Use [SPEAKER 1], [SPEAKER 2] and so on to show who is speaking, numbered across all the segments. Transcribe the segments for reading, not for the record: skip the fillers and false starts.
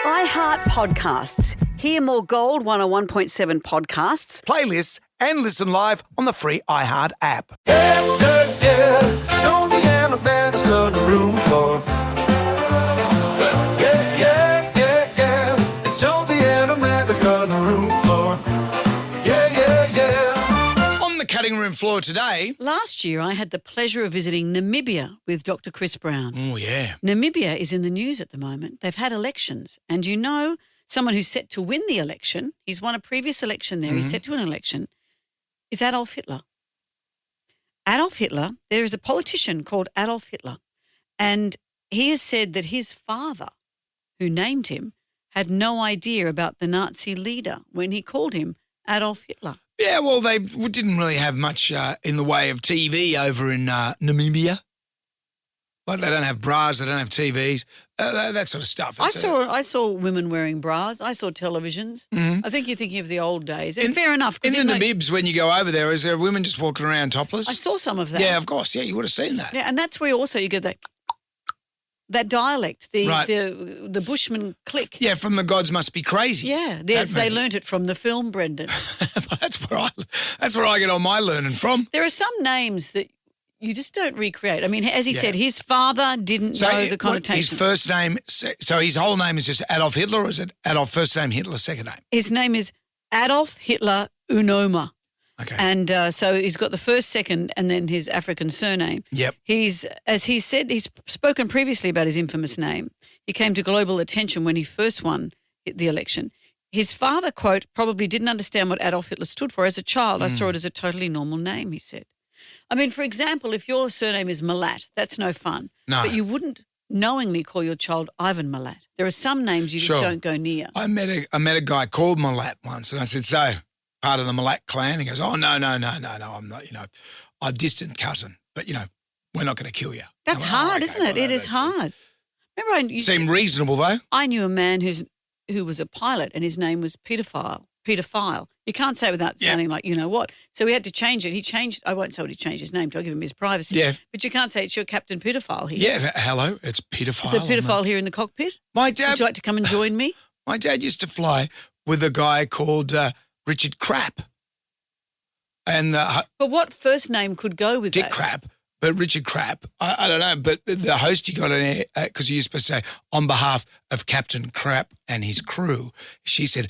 [SPEAKER 1] iHeart Podcasts. Hear more Gold 101.7 podcasts,
[SPEAKER 2] playlists, and listen live on the free iHeart app.
[SPEAKER 3] Jonesy Amanda's got the room for. It's Jonesy Amanda's got the room for.
[SPEAKER 2] On the cutting room floor today.
[SPEAKER 1] Last year, I had the pleasure of visiting Namibia with Dr. Chris Brown.
[SPEAKER 2] Oh, yeah.
[SPEAKER 1] Namibia is in the news at the moment. They've had elections. And you know, someone who's set to win the election, he's won a previous election there, he's set to win an election, is Adolf Hitler. Adolf Hitler, there is a politician called Adolf Hitler, and he has said that his father, who named him, had no idea about the Nazi leader when he called him Adolf Hitler.
[SPEAKER 2] Yeah, well, they didn't really have much in the way of TV over in Namibia. Like they don't have bras, they don't have TVs, that sort of stuff.
[SPEAKER 1] I saw women wearing bras. I saw televisions. I think you're thinking of the old days. And fair enough.
[SPEAKER 2] In the Namibs, when you go over there, is there women just walking around topless?
[SPEAKER 1] I saw some of that.
[SPEAKER 2] Yeah, of course. Yeah, you would have seen that.
[SPEAKER 1] Yeah, and that's where also you get that dialect, the Bushman click.
[SPEAKER 2] Yeah, from The Gods Must Be Crazy.
[SPEAKER 1] Yeah, they learnt it from the film, Brendan.
[SPEAKER 2] That's where I get all my learning from.
[SPEAKER 1] There are some names that you just don't recreate. I mean, as he said, his father didn't know the connotation.
[SPEAKER 2] His first name, so his whole name is just Adolf Hitler, or is it Adolf first name, Hitler second name?
[SPEAKER 1] His name is Adolf Hitler Unoma.
[SPEAKER 2] Okay.
[SPEAKER 1] And so he's got the first, second, and then his African surname.
[SPEAKER 2] Yep.
[SPEAKER 1] As he said, he's spoken previously about his infamous name. He came to global attention when he first won the election. His father, quote, probably didn't understand what Adolf Hitler stood for. As a child, I saw it as a totally normal name, he said. I mean, for example, if your surname is Malat, that's no fun. No. But you wouldn't knowingly call your child Ivan Malat. There are some names you just don't go near.
[SPEAKER 2] I met a guy called Malat once, and I said, so, part of the Malat clan? He goes, oh, no, I'm not, a distant cousin, but, we're not going to kill you.
[SPEAKER 1] That's hard, isn't it? It is hard. Remember,
[SPEAKER 2] seemed reasonable, though.
[SPEAKER 1] I knew a man who was a pilot, and his name was Peter File. You can't say it without sounding like you know what. So we had to change it. I won't say what he changed his name to. I'll give him his privacy. Yeah. But you can't say it's your Captain Pedophile here.
[SPEAKER 2] Yeah, hello, it's Pedophile.
[SPEAKER 1] Is a pedophile here in the cockpit?
[SPEAKER 2] My dad.
[SPEAKER 1] Would you like to come and join me?
[SPEAKER 2] My dad used to fly with a guy called Richard Crapp. And
[SPEAKER 1] but what first name could go with
[SPEAKER 2] Dick
[SPEAKER 1] that?
[SPEAKER 2] Crapp. But Richard Crapp, I don't know, but the host you got on air, because you're supposed to say, on behalf of Captain Crapp and his crew, she said,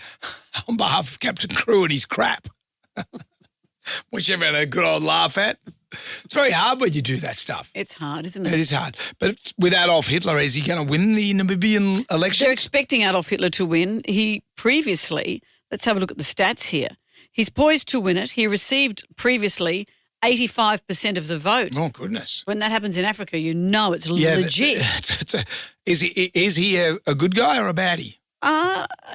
[SPEAKER 2] on behalf of Captain Crew and his crap, which everyone had a good old laugh at. It's very hard when you do that stuff.
[SPEAKER 1] It's hard, isn't it?
[SPEAKER 2] It is hard. But with Adolf Hitler, is he going to win the Namibian election?
[SPEAKER 1] They're expecting Adolf Hitler to win. He previously, let's have a look at the stats here. He's poised to win it. He received previously 85% of the vote.
[SPEAKER 2] Oh, goodness.
[SPEAKER 1] When that happens in Africa, you know it's legit.
[SPEAKER 2] Is he a good guy or a baddie?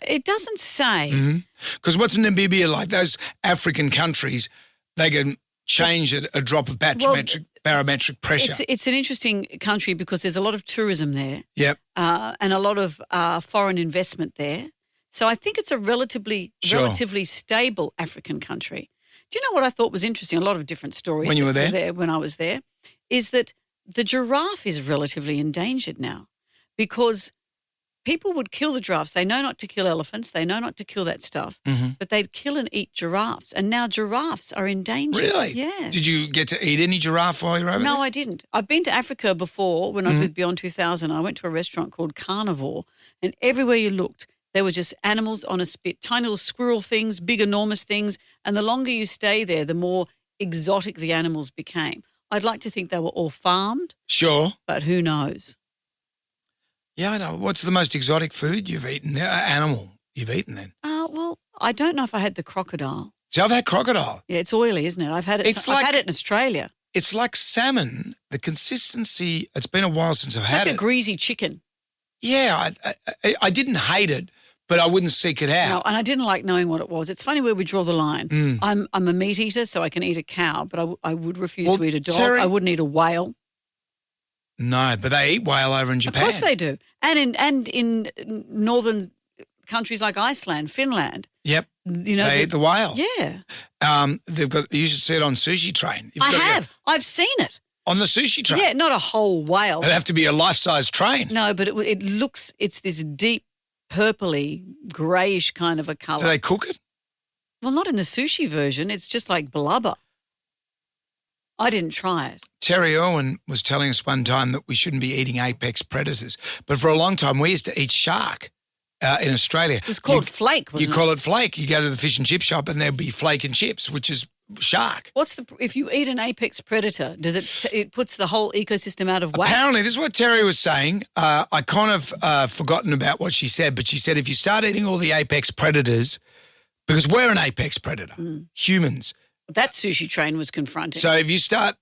[SPEAKER 1] It doesn't say.
[SPEAKER 2] Because what's Namibia like? Those African countries, they can change at a drop of barometric pressure.
[SPEAKER 1] It's an interesting country because there's a lot of tourism there.
[SPEAKER 2] Yep.
[SPEAKER 1] And a lot of foreign investment there. So I think it's a relatively stable African country. Do you know what I thought was interesting? A lot of different stories.
[SPEAKER 2] When you were there?
[SPEAKER 1] When I was there, is that the giraffe is relatively endangered now because people would kill the giraffes. They know not to kill elephants. They know not to kill that stuff. But they'd kill and eat giraffes. And now giraffes are endangered.
[SPEAKER 2] Really?
[SPEAKER 1] Yeah.
[SPEAKER 2] Did you get to eat any giraffe while you were over there?
[SPEAKER 1] No, I didn't. I've been to Africa before when I was with Beyond 2000. I went to a restaurant called Carnivore, and everywhere you looked, there were just animals on a spit, tiny little squirrel things, big enormous things. And the longer you stay there, the more exotic the animals became. I'd like to think they were all farmed.
[SPEAKER 2] Sure.
[SPEAKER 1] But who knows?
[SPEAKER 2] Yeah, I know. What's the most exotic food you've eaten? Animal you've eaten then?
[SPEAKER 1] Well, I don't know if I had the crocodile.
[SPEAKER 2] See, I've had crocodile.
[SPEAKER 1] Yeah, it's oily, isn't it? I've had it in Australia.
[SPEAKER 2] It's like salmon. The consistency, it's been a while since I've had it.
[SPEAKER 1] It's like a greasy chicken.
[SPEAKER 2] Yeah, I didn't hate it, but I wouldn't seek it out.
[SPEAKER 1] No, and I didn't like knowing what it was. It's funny where we draw the line. I'm a meat eater, so I can eat a cow, but I would refuse to eat a dog.
[SPEAKER 2] Terry,
[SPEAKER 1] I wouldn't eat a whale.
[SPEAKER 2] No, but they eat whale over in Japan.
[SPEAKER 1] Of course they do. And in northern countries like Iceland, Finland.
[SPEAKER 2] Yep. They eat the whale.
[SPEAKER 1] Yeah.
[SPEAKER 2] You should see it on Sushi Train.
[SPEAKER 1] I've seen it.
[SPEAKER 2] On the sushi train?
[SPEAKER 1] Yeah, not a whole whale.
[SPEAKER 2] It'd have to be a life-size train.
[SPEAKER 1] No, but it looks, it's this deep purpley, greyish kind of a colour.
[SPEAKER 2] Do they cook it?
[SPEAKER 1] Well, not in the sushi version. It's just like blubber. I didn't try it.
[SPEAKER 2] Terry Irwin was telling us one time that we shouldn't be eating apex predators. But for a long time, we used to eat shark in Australia.
[SPEAKER 1] It was called flake, wasn't it?
[SPEAKER 2] You call it flake. You go to the fish and chip shop and there'll be flake and chips, which is shark.
[SPEAKER 1] If you eat an apex predator, does it puts the whole ecosystem out of whack?
[SPEAKER 2] Apparently, this is what Terry was saying. I kind of forgotten about what she said, but she said if you start eating all the apex predators, because we're an apex predator, humans.
[SPEAKER 1] That sushi train was confronting.
[SPEAKER 2] So if you start,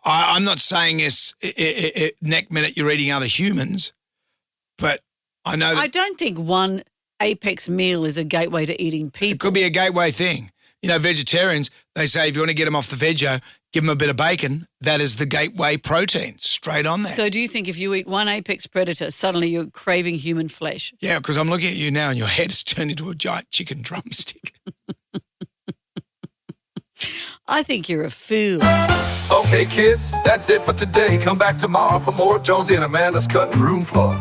[SPEAKER 2] I'm not saying next minute you're eating other humans, but I know that
[SPEAKER 1] I don't think one apex meal is a gateway to eating people.
[SPEAKER 2] it could be a gateway thing. Vegetarians, they say if you want to get them off the veggie, give them a bit of bacon. That is the gateway protein, straight on there.
[SPEAKER 1] So do you think if you eat one apex predator, suddenly you're craving human flesh?
[SPEAKER 2] Yeah, because I'm looking at you now and your head has turned into a giant chicken drumstick.
[SPEAKER 1] I think you're a fool.
[SPEAKER 3] Okay, kids, that's it for today. Come back tomorrow for more Jonesy and Amanda's Cutting Room Floor.